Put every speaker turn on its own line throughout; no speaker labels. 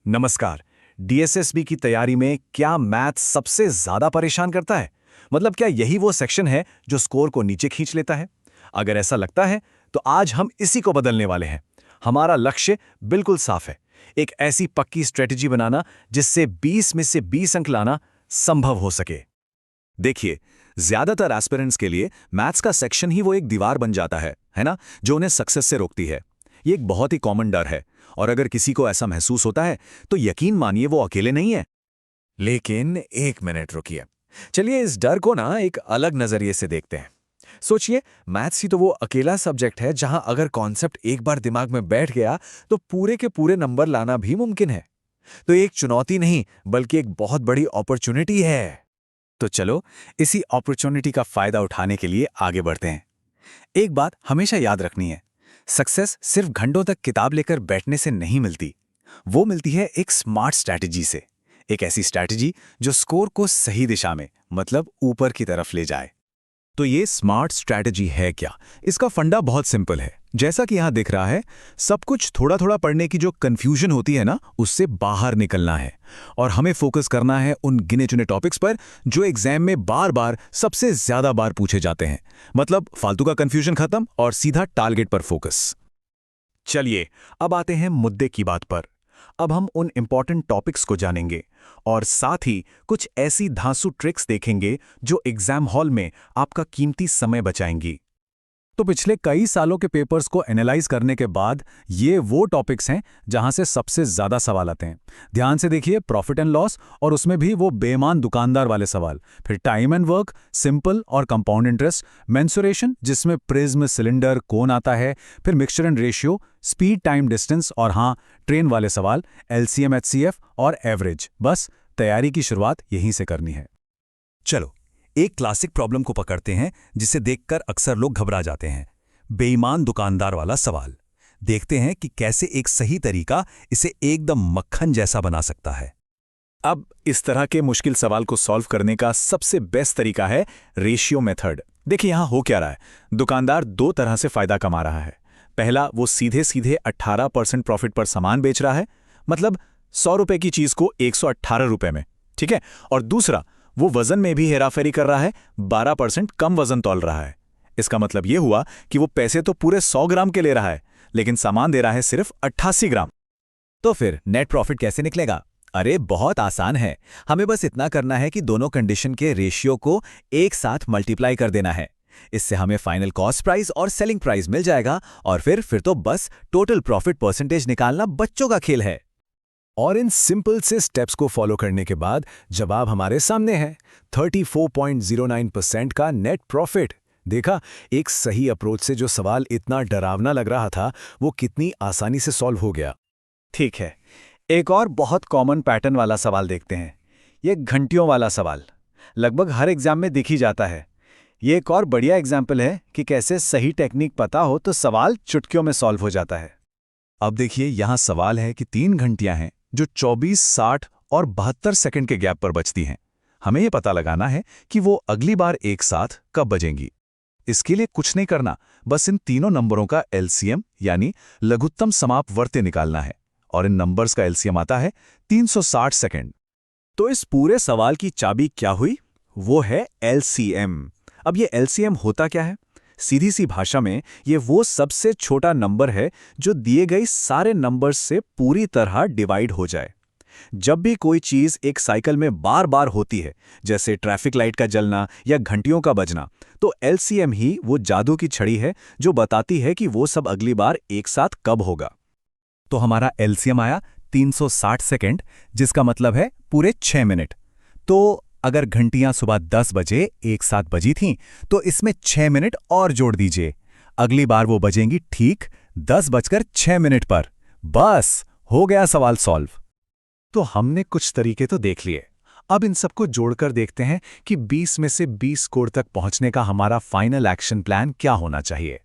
नमस्कार। डीएसएसबी की तैयारी में क्या मैथ सबसे ज्यादा परेशान करता है? मतलब क्या यही वो सेक्शन है जो स्कोर को नीचे खींच लेता है? अगर ऐसा लगता है तो आज हम इसी को बदलने वाले हैं। हमारा लक्ष्य बिल्कुल साफ है, एक ऐसी पक्की स्ट्रेटजी बनाना जिससे 20 में से 20 अंक लाना संभव हो सके।
देखिए, ज्यादातर एस्पिरेंट्स के लिए मैथ्स का सेक्शन ही वो एक दीवार बन जाता है ना, जो उन्हें सक्सेस से रोकती है। ये एक बहुत ही कॉमन डर है, और अगर किसी को ऐसा महसूस होता है तो यकीन मानिए वो अकेले नहीं है।
लेकिन एक मिनट रुकिए, चलिए इस डर को ना एक अलग नजरिए से देखते हैं। सोचिए, मैथ्स ही तो वो अकेला सब्जेक्ट है जहां अगर कॉन्सेप्ट एक बार दिमाग में बैठ गया तो पूरे के पूरे नंबर लाना भी मुमकिन है। तो एक चुनौती नहीं बल्कि एक बहुत बड़ी अपॉर्चुनिटी है। तो चलो इसी अपॉर्चुनिटी का फायदा उठाने के लिए आगे बढ़ते हैं। एक बात हमेशा याद रखनी है, सक्सेस सिर्फ घंटों तक किताब लेकर बैठने से नहीं मिलती। वो मिलती है एक स्मार्ट स्ट्रैटेजी से, एक ऐसी स्ट्रैटेजी जो स्कोर को सही दिशा में, मतलब ऊपर की तरफ ले जाए।
तो ये स्मार्ट स्ट्रैटेजी है क्या? इसका फंडा बहुत सिंपल है। जैसा कि यहां दिख रहा है, सब कुछ थोड़ा थोड़ा पढ़ने की जो कंफ्यूजन होती है ना, उससे बाहर निकलना है। और हमें फोकस करना है उन गिने चुने टॉपिक्स पर जो एग्जाम में बार बार सबसे ज्यादा बार पूछे जाते हैं। मतलब फालतू का कंफ्यूजन खत्म और सीधा टारगेट पर फोकस। चलिए अब आते हैं मुद्दे की बात पर। अब हम उन इंपॉर्टेंट टॉपिक्स को जानेंगे और साथ ही कुछ ऐसी धांसू ट्रिक्स देखेंगे जो एग्जाम हॉल में आपका कीमती समय बचाएंगी। तो पिछले कई सालों के पेपर्स को एनालाइज करने के बाद ये वो टॉपिक्स हैं जहां से सबसे ज्यादा सवाल आते हैं। ध्यान से देखिए, प्रॉफिट एंड लॉस, और उसमें भी वो बेईमान दुकानदार वाले सवाल। फिर टाइम एंड वर्क, सिंपल और कंपाउंड इंटरेस्ट, मेंसुरेशन जिसमें प्रिज्म, सिलेंडर, कोण आता है, फिर mixture and ratio, speed, time, distance, और हाँ, ट्रेन वाले सवाल, एलसीएम, एचसीएफ और एवरेज। बस तैयारी की शुरुआत यहीं से करनी है। चलो एक क्लासिक प्रॉब्लम को पकड़ते हैं जिसे देखकर अक्सर लोग घबरा जाते हैं। बेईमान दुकानदार वाला सवाल। देखते हैं कि कैसे एक सही तरीका इसे एकदम मक्खन जैसा बना सकता है।
अब इस तरह के मुश्किल सवाल को सॉल्व करने का सबसे बेस्ट तरीका है रेशियो मेथड। देखिए यहां हो क्या रहा है। दुकानदार दो तरह से फायदा कमा रहा है। पहला, वो सीधे सीधे 18% प्रॉफिट पर सामान बेच रहा है, मतलब 100 रुपए की चीज को 118 रुपए में, ठीक है। और दूसरा, वो वजन में भी हेराफेरी कर रहा है, 12% कम वजन तौल रहा है। इसका मतलब यह हुआ कि वो पैसे तो पूरे 100 ग्राम के ले रहा है, लेकिन सामान दे रहा है सिर्फ 88 ग्राम।
तो फिर नेट प्रॉफिट कैसे निकलेगा? अरे बहुत आसान है। हमें बस इतना करना है कि दोनों कंडीशन के रेशियो को एक साथ मल्टीप्लाई कर देना है। इससे हमें फाइनल कॉस्ट प्राइस और सेलिंग प्राइस मिल जाएगा, और फिर तो बस टोटल प्रॉफिट परसेंटेज निकालना बच्चों का खेल है।
और इन सिंपल से स्टेप्स को फॉलो करने के बाद जवाब हमारे सामने है, 34.09% का नेट प्रॉफिट। देखा, एक सही अप्रोच से जो सवाल इतना डरावना लग रहा था वो कितनी आसानी से सॉल्व हो गया। ठीक है, एक और बहुत कॉमन पैटर्न वाला सवाल देखते हैं। ये घंटियों वाला सवाल लगभग हर एग्जाम में दिख ही जाता है। ये एक और बढ़िया एग्जाम्पल है कि कैसे सही टेक्निक पता हो तो सवाल चुटकियों में सॉल्व हो जाता है।
अब देखिए, यहां सवाल है कि 3 घंटियां हैं जो 24, 60 और 72 सेकंड के गैप पर बजती हैं। हमें यह पता लगाना है कि वो अगली बार एक साथ कब बजेंगी। इसके लिए कुछ नहीं करना, बस इन तीनों नंबरों का एलसीएम यानी लघुत्तम समापवर्ती निकालना है, और इन नंबर्स का एलसीएम आता है 360 सेकंड।
तो इस पूरे सवाल की चाबी क्या हुई? वो है एलसीएम। अब ये एलसीएम होता क्या है? सीधी सी भाषा में ये वो सबसे छोटा नंबर है जो दिए गए सारे नंबर्स से पूरी तरह डिवाइड हो जाए। जब भी कोई चीज एक साइकिल में बार बार होती है, जैसे ट्रैफिक लाइट का जलना या घंटियों का बजना, तो एलसीएम ही वो जादू की छड़ी है जो बताती है कि वो सब अगली बार एक साथ कब होगा।
तो हमारा एलसीएम आया 360 सेकंड, जिसका मतलब है पूरे 6 मिनट। तो अगर घंटियां सुबह 10 बजे एक साथ बजी थीं, तो इसमें 6 मिनट और जोड़ दीजिए। अगली बार वो बजेंगी ठीक 10:06 पर। बस हो गया सवाल सॉल्व।
तो हमने कुछ तरीके तो देख लिए, अब इन सबको जोड़कर देखते हैं कि 20 में से 20 स्कोर तक पहुंचने का हमारा फाइनल एक्शन प्लान क्या होना चाहिए।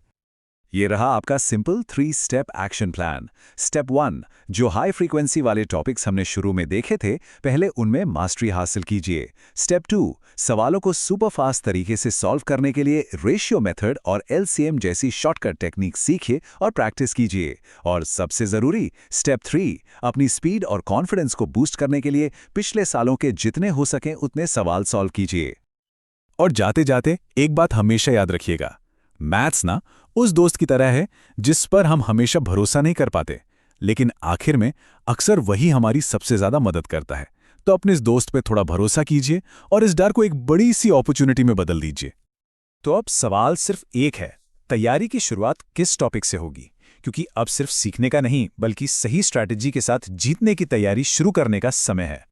ये रहा आपका simple 3 step action plan. Step 1, जो हाई फ्रीक्वेंसी वाले टॉपिक्स हमने शुरू में देखे थे, पहले उनमें मास्टरी हासिल कीजिए। स्टेप 2, सवालों को सुपर फास्ट तरीके से सॉल्व करने के लिए रेशियो मेथड और एलसीएम जैसी शॉर्टकट टेक्निक सीखिए और प्रैक्टिस कीजिए। और सबसे ज़रूरी स्टेप 3, अपनी स्पीड और कॉन्फिडेंस को बूस्ट करने के लिए पिछले सालों के जितने हो सकें उतने सवाल सॉल्व कीजिए।
और जाते जाते एक बात हमेशा याद रखिएगा, मैथ्स ना उस दोस्त की तरह है जिस पर हम हमेशा भरोसा नहीं कर पाते, लेकिन आखिर में अक्सर वही हमारी सबसे ज्यादा मदद करता है। तो अपने इस दोस्त पे थोड़ा भरोसा कीजिए और इस डर को एक बड़ी सी अपॉर्चुनिटी में बदल दीजिए। तो अब सवाल सिर्फ एक है, तैयारी की शुरुआत किस टॉपिक से होगी? क्योंकि अब सिर्फ सीखने का नहीं बल्कि सही स्ट्रैटेजी के साथ जीतने की तैयारी शुरू करने का समय है।